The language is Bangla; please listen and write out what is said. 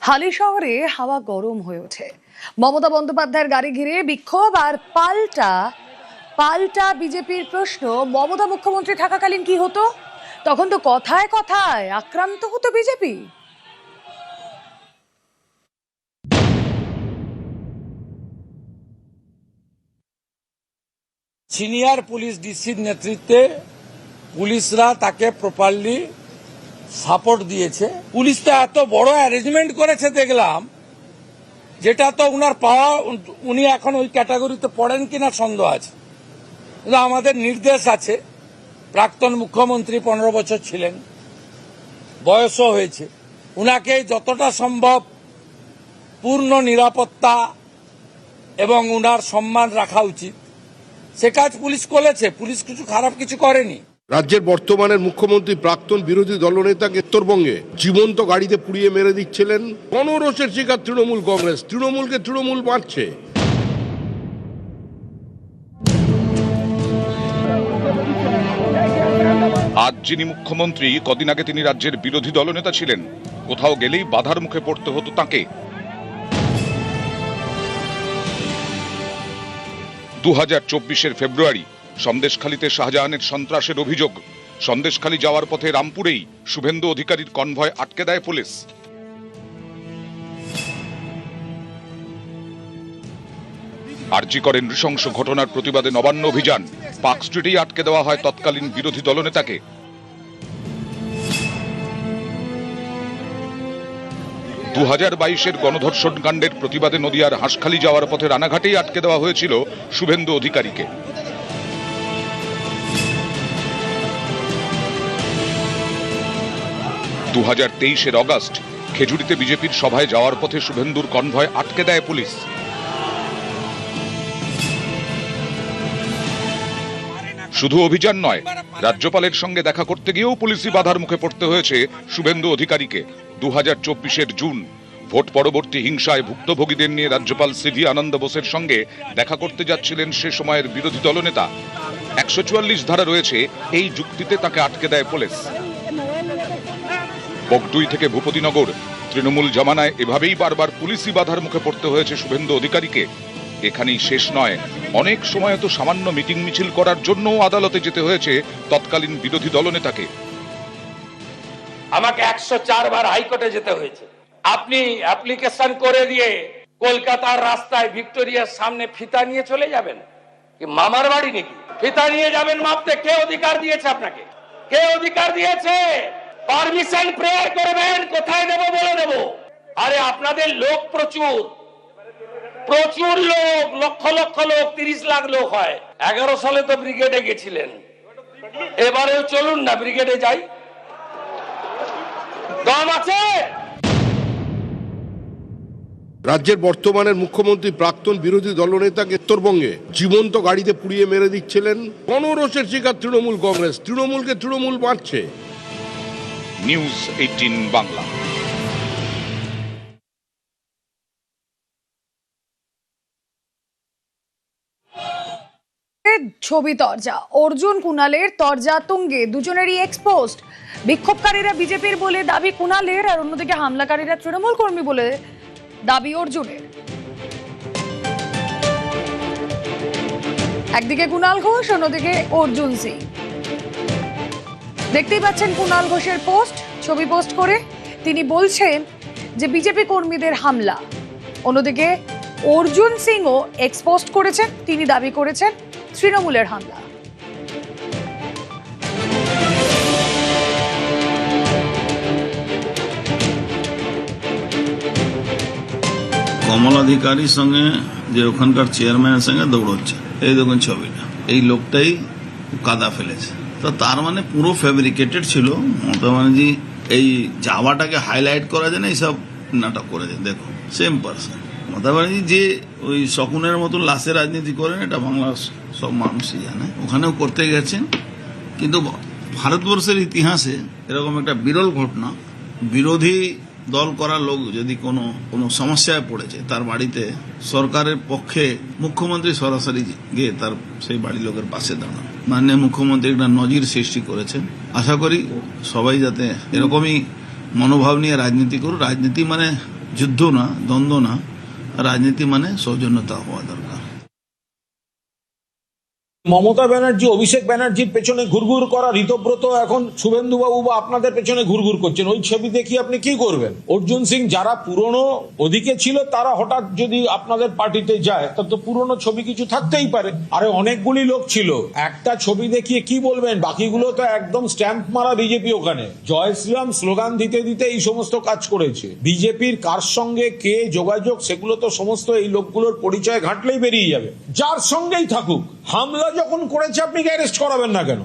হালি শহরে হাওয়া গরম হয়ে ওঠে। মমতা বন্দ্যোপাধ্যায়ের গাড়ি ঘিরে বিক্ষোভ আর পাল্টা বিজেপির প্রশ্ন, মমতা মুখ্যমন্ত্রী থাকাকালীন কি হতো? তখন তো কথায় কথায় আক্রান্ত হতো বিজেপি। সিনিয়র পুলিশ ডিসির নেতৃত্বে পুলিশরা তাকে প্রপারলি সাপোর্ট দিয়েছে। পুলিশ তো এত বড় অ্যারেঞ্জমেন্ট করেছে দেখলাম, যেটা তো উনার পাওয়া, উনি এখন ওই ক্যাটাগরিতে পড়েন কিনা সন্দেহ আছে। কিন্তু আমাদের নির্দেশ আছে, প্রাক্তন মুখ্যমন্ত্রী 15 বছর ছিলেন, বয়সও হয়েছে, উনাকে যতটা সম্ভব পূর্ণ নিরাপত্তা এবং উনার সম্মান রাখা উচিত। সে কাজ পুলিশ করেছে, পুলিশ কিছু খারাপ কিছু করেনি। রাজ্যের বর্তমানের মুখ্যমন্ত্রী প্রাক্তন বিরোধী দলনেতাকে উত্তরবঙ্গে জীবন্ত গাড়িতে পুড়িয়ে মেরে দিচ্ছিলেন। গণরোষের শিকার তৃণমূল কংগ্রেস, তৃণমূলকে তৃণমূল মারছে। আজ যিনি মুখ্যমন্ত্রী, কদিন আগে তিনি রাজ্যের বিরোধী দলনেতা ছিলেন। কোথাও গেলেই বাধার মুখে পড়তে হতো তাঁকে। 2024-এর ফেব্রুয়ারি সন্দেশখালীতে শাহজাহানের সন্ত্রাসের অভিযোগ। সন্দেশখালী যাওয়ার পথে রামপুরেই শুভেন্দু অধিকারীর কনভয় আটকে দেয় পুলিশ। আরজি করেন নৃশংস ঘটনার প্রতিবাদে নবান্ন অভিযান। পার্ক স্ট্রিটেই আটকে দেওয়া হয় তৎকালীন বিরোধী দলনেতাকে। 2022-এর গণধর্ষণ কাণ্ডের প্রতিবাদে নদিয়ার হাঁসখালি যাওয়ার পথে রানাঘাটেই আটকে দেওয়া হয়েছিল শুভেন্দু অধিকারীকে। 2023-এর অগাস্ট খেজুরিতে বিজেপির সভায় যাওয়ার পথে শুভেন্দুর কনভয় আটকে দেয় পুলিশ। শুধু অভিযান নয়, রাজ্যপালের সঙ্গে দেখা করতে গিয়েও পুলিশি বাধার মুখে পড়তে হয়েছে শুভেন্দু অধিকারীকে। 2024-এর জুন ভোট পরবর্তী হিংসায় ভুক্তভোগীদের নিয়ে রাজ্যপাল সিভি আনন্দ বোসের সঙ্গে দেখা করতে যাচ্ছিলেন সে সময়ের বিরোধী দলনেতা। 144 ধারা রয়েছে, এই যুক্তিতে তাকে আটকে দেয় পুলিশ। বগটুই থেকে ভূপতিনগর তৃণমূল জামানায় এভাবেই বারবার পুলিশি বাধার মুখে পড়তে হয়েছে শুভেন্দু অধিকারীকে। এখানেই শেষ নয়, অনেক সময় তো সামান্য মিটিং মিছিল করার জন্য আদালতে যেতে হয়েছে তৎকালীন বিরোধী দলনেতাকে। আমাকে 104 বার হাইকোর্টে যেতে হয়েছে। আপনি অ্যাপ্লিকেশন করে দিয়ে কলকাতার রাস্তায় ভিক্টোরিয়ার সামনে ফিতা নিয়ে চলে যাবেন? কি মামার বাড়ি নাকি? ফিতা নিয়ে যাবেন মাপতে? কে অধিকার দিয়েছে আপনাকে? কে অধিকার দিয়েছে? পারমিশন প্রেয়ার করবেন, কোথায় দেব বলে দেব। আরে আপনাদের লোক প্রচুর লোক, লক্ষ লক্ষ লোক, 30 লাখ লোক হয়। 11 সালে তো ব্রিগেডে গেছিলেন, এবারেও চলুন না ব্রিগেডে যাই, দম আছে। রাজ্যের বর্তমানের মুখ্যমন্ত্রী প্রাক্তন বিরোধী দলনেতাকে উত্তরবঙ্গে জীবন্ত গাড়িতে পুড়িয়ে মেরে দিচ্ছিলেন। গণরোষের শিকার তৃণমূল কংগ্রেস, তৃণমূলকে তৃণমূল মারছে। নিউজ 18 বাংলা। ছবি তরজা, অর্জুন কুণালের তরজা তুঙ্গে, দুজনেরই এক্সপোজড। বিক্ষোভকারীরা বিজেপির বলে দাবি কুণালের, আর অন্যদিকে হামলাকারীরা তৃণমূল কর্মী বলে দাবি অর্জুনের। একদিকে কুণাল ঘোষ, অন্যদিকে অর্জুন সিং। দেখতেই পাচ্ছেন কুণাল ঘোষের পোস্ট, ছবি পোস্ট করে তিনি বলছেন যে বিজেপি কর্মীদের হামলা। অন্যদিকে অর্জুন সিংও এক্সপোস্ট করেছেন, তিনি দাবি করেছেন তৃণমূলের হামলা। কমলাধিকারীর সঙ্গে যে ওখানকার চেয়ারম্যানের সঙ্গে দৌড়চ্ছে, এই দেখুন ছবিটা, এই লোকটাই কাদা ফেলেছে। তো তার মানে পুরো ফেব্রিকেটেড ছিল। মমতা ব্যানার্জি এই যাওয়াটাকে হাইলাইট করা যায় না, এইসব নাটক করেছে। দেখো সেম পার্সন। মমতা ব্যানার্জি যে ওই শকুনের মতো লাশের রাজনীতি করেন, এটা বাংলার সব মানুষই জানে। ওখানেও করতে গেছেন, কিন্তু ভারতবর্ষের ইতিহাসে এরকম একটা বিরল ঘটনা, বিরোধী দল করা লোক যদি কোনো সমস্যায় পড়েছে, তার বাড়িতে সরকারের পক্ষে মুখ্যমন্ত্রী সরাসরি গিয়ে তার সেই বাড়ির লোকের পাশে দাঁড়ান। মাননীয় মুখ্যমন্ত্রী একটা নজির সৃষ্টি করেছেন। আশা করি সবাই যাতে এরকমই মনোভাব নিয়ে রাজনীতি করুন। রাজনীতি মানে যুদ্ধ না, দ্বন্দ্ব না, রাজনীতি মানে সৌজন্যতা হওয়া দরকার। মমতা ব্যানার্জি অভিষেক ব্যানার্জির পেছনে ঘুরঘুর করা ঋতব্রত এখন শুভেন্দু বাবু বা আপনাদের পেছনে ঘুরঘুর করছেন, ওই ছবি দেখি আপনি কি করবেন? অর্জুন সিং যারা পুরনো ওদিকে ছিল তারা হঠাৎ যদি আপনাদের পার্টিতে যায় তা তো পুরনো ছবি কিছু থাকতেই পারে। আরে অনেকগুলি লোক ছিল, একটা ছবি দেখিয়ে কি বলবেন? বাকিগুলো তো একদম স্ট্যাম্প মারা বিজেপি, ওখানে জয় শ্রীরাম স্লোগান দিতে দিতে এই সমস্ত কাজ করেছে। বিজেপির কার সঙ্গে কে যোগাযোগ সেগুলো তো সমস্ত এই লোকগুলোর পরিচয় ঘাঁটলেই বেরিয়ে যাবে। যার সঙ্গেই থাকুক, হামলা যখন করেছে আপনি অ্যারেস্ট করাবেন না কেন?